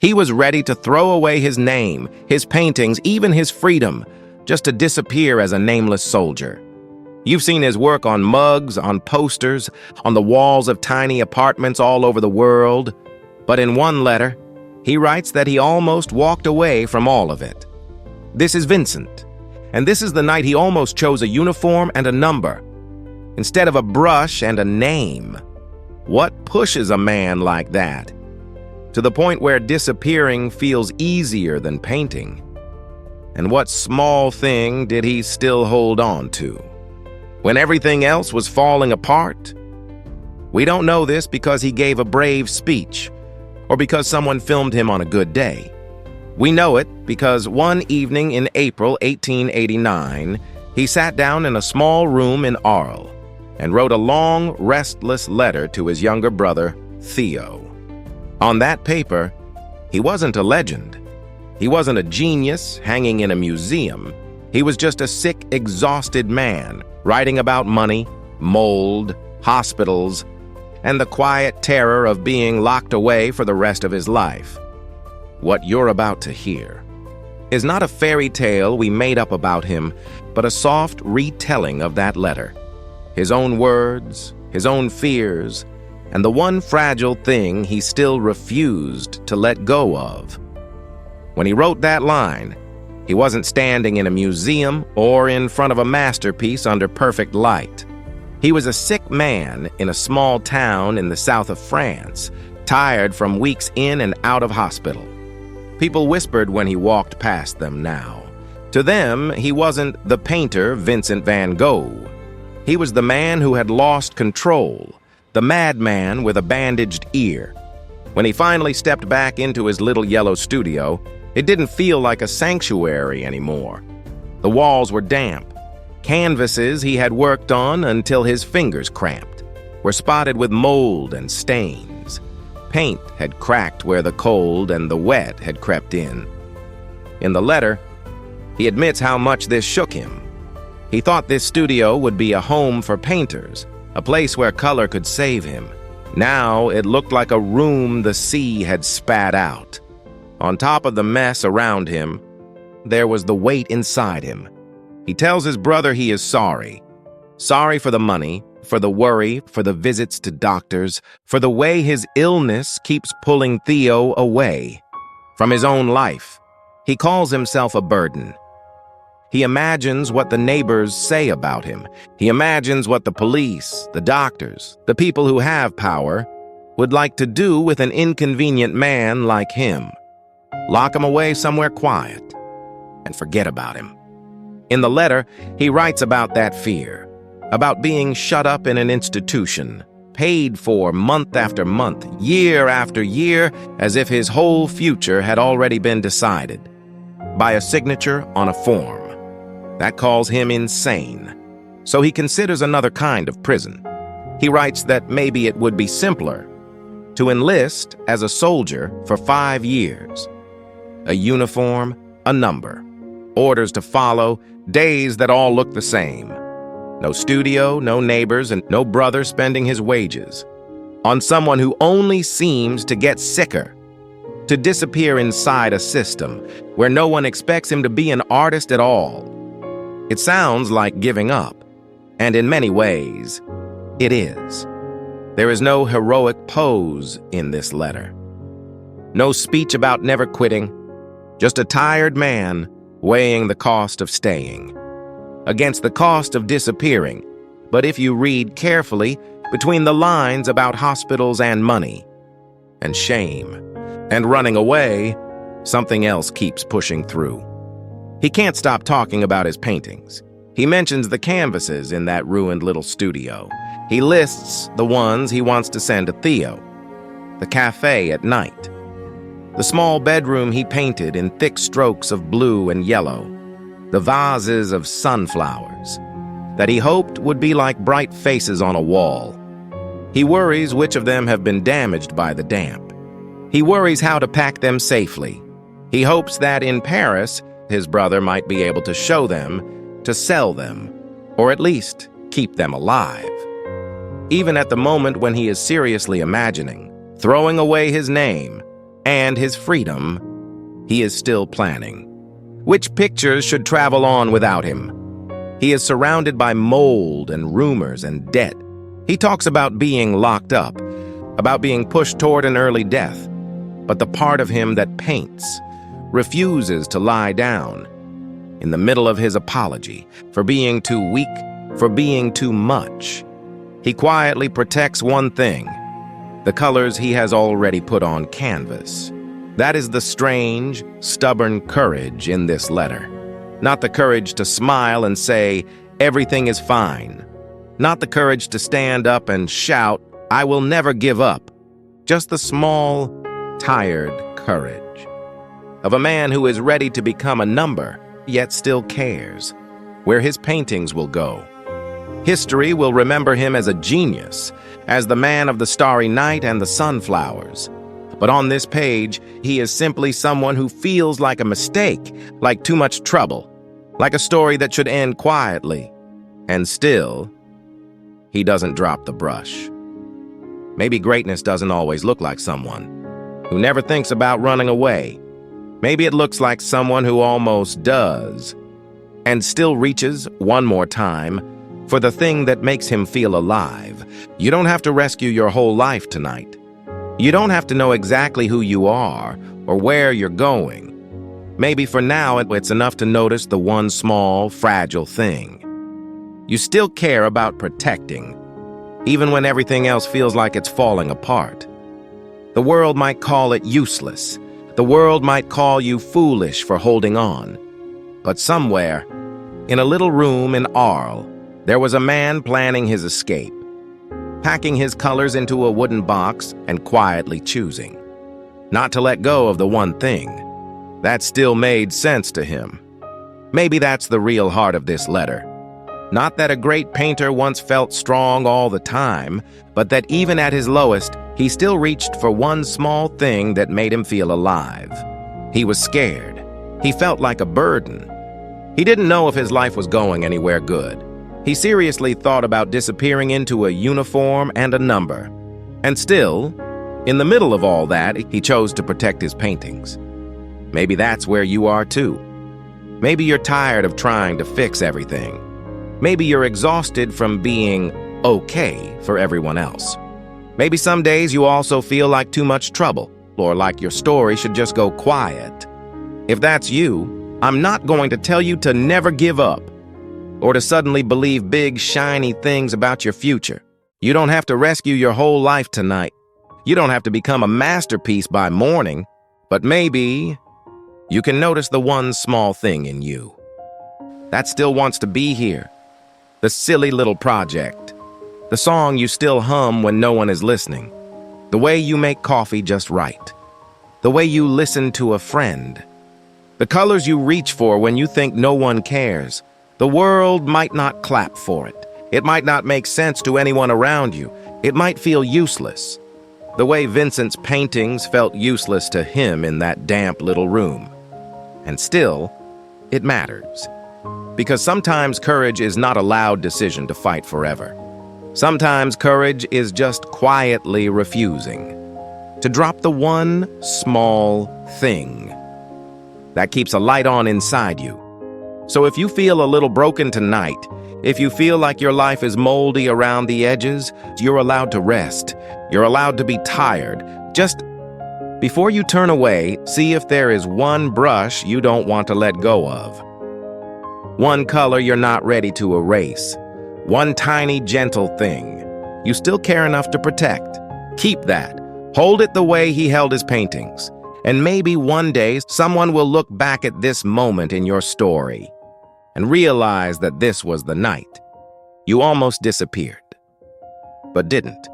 He was ready to throw away his name, his paintings, even his freedom, just to disappear as a nameless soldier. You've seen his work on mugs, on posters, on the walls of tiny apartments all over the world. But in one letter, he writes that he almost walked away from all of it. This is Vincent, and this is the night he almost chose a uniform and a number, instead of a brush and a name. What pushes a man like that? To the point where disappearing feels easier than painting. And what small thing did he still hold on to when everything else was falling apart? We don't know this because he gave a brave speech or because someone filmed him on a good day. We know it because one evening in April 1889, he sat down in a small room in Arles and wrote a long, restless letter to his younger brother, Theo. On that paper, he wasn't a legend. He wasn't a genius hanging in a museum. He was just a sick, exhausted man writing about money, mold, hospitals, and the quiet terror of being locked away for the rest of his life. What you're about to hear is not a fairy tale we made up about him, but a soft retelling of that letter. His own words, his own fears, and the one fragile thing he still refused to let go of. When he wrote that line, he wasn't standing in a museum or in front of a masterpiece under perfect light. He was a sick man in a small town in the south of France, tired from weeks in and out of hospital. People whispered when he walked past them now. To them, he wasn't the painter Vincent van Gogh. He was the man who had lost control, the madman with a bandaged ear. When he finally stepped back into his little yellow studio, it didn't feel like a sanctuary anymore. The walls were damp. Canvases he had worked on until his fingers cramped were spotted with mold and stains. Paint had cracked where the cold and the wet had crept in. In the letter, he admits how much this shook him. He thought this studio would be a home for painters, a place where color could save him. Now it looked like a room the sea had spat out. On top of the mess around him, there was the weight inside him. He tells his brother he is sorry. Sorry for the money, for the worry, for the visits to doctors, for the way his illness keeps pulling Theo away from his own life. He calls himself a burden. He imagines what the neighbors say about him. He imagines what the police, the doctors, the people who have power would like to do with an inconvenient man like him. Lock him away somewhere quiet and forget about him. In the letter, he writes about that fear, about being shut up in an institution, paid for month after month, year after year, as if his whole future had already been decided, by a signature on a form. That calls him insane. So he considers another kind of prison. He writes that maybe it would be simpler to enlist as a soldier for 5 years. A uniform, a number, orders to follow, days that all look the same. No studio, no neighbors, and no brother spending his wages on someone who only seems to get sicker, to disappear inside a system where no one expects him to be an artist at all. It sounds like giving up, and in many ways, it is. There is no heroic pose in this letter. No speech about never quitting, just a tired man weighing the cost of staying against the cost of disappearing. But if you read carefully between the lines about hospitals and money and shame and running away, something else keeps pushing through. He can't stop talking about his paintings. He mentions the canvases in that ruined little studio. He lists the ones he wants to send to Theo, the cafe at night, the small bedroom he painted in thick strokes of blue and yellow, the vases of sunflowers that he hoped would be like bright faces on a wall. He worries which of them have been damaged by the damp. He worries how to pack them safely. He hopes that in Paris, his brother might be able to show them, to sell them, or at least keep them alive. Even at the moment when he is seriously imagining throwing away his name, and his freedom, he is still planning. Which pictures should travel on without him? He is surrounded by mold and rumors and debt. He talks about being locked up, about being pushed toward an early death. But the part of him that paints refuses to lie down. In the middle of his apology for being too weak, for being too much, he quietly protects one thing: the colors he has already put on canvas. That is the strange, stubborn courage in this letter. Not the courage to smile and say, "Everything is fine." Not the courage to stand up and shout, "I will never give up." Just the small, tired courage of a man who is ready to become a number, yet still cares where his paintings will go. History will remember him as a genius, as the man of the starry night and the sunflowers. But on this page, he is simply someone who feels like a mistake, like too much trouble, like a story that should end quietly. And still, he doesn't drop the brush. Maybe greatness doesn't always look like someone who never thinks about running away. Maybe it looks like someone who almost does, and still reaches one more time for the thing that makes him feel alive. You don't have to rescue your whole life tonight. You don't have to know exactly who you are or where you're going. Maybe for now it's enough to notice the one small, fragile thing. You still care about protecting, even when everything else feels like it's falling apart. The world might call it useless. The world might call you foolish for holding on. But somewhere, in a little room in Arles, there was a man planning his escape, packing his colors into a wooden box and quietly choosing not to let go of the one thing that still made sense to him. Maybe that's the real heart of this letter. Not that a great painter once felt strong all the time, but that even at his lowest, he still reached for one small thing that made him feel alive. He was scared. He felt like a burden. He didn't know if his life was going anywhere good. He seriously thought about disappearing into a uniform and a number. And still, in the middle of all that, he chose to protect his paintings. Maybe that's where you are too. Maybe you're tired of trying to fix everything. Maybe you're exhausted from being okay for everyone else. Maybe some days you also feel like too much trouble, or like your story should just go quiet. If that's you, I'm not going to tell you to never give up, or to suddenly believe big, shiny things about your future. You don't have to rescue your whole life tonight. You don't have to become a masterpiece by morning, but maybe you can notice the one small thing in you that still wants to be here. The silly little project. The song you still hum when no one is listening. The way you make coffee just right. The way you listen to a friend. The colors you reach for when you think no one cares. The world might not clap for it. It might not make sense to anyone around you. It might feel useless. The way Vincent's paintings felt useless to him in that damp little room. And still, it matters. Because sometimes courage is not a loud decision to fight forever. Sometimes courage is just quietly refusing to drop the one small thing that keeps a light on inside you. So if you feel a little broken tonight, if you feel like your life is moldy around the edges, you're allowed to rest. You're allowed to be tired. Just before you turn away, see if there is one brush you don't want to let go of. One color you're not ready to erase. One tiny, gentle thing you still care enough to protect. Keep that. Hold it the way he held his paintings. And maybe one day someone will look back at this moment in your story and realize that this was the night you almost disappeared, but didn't.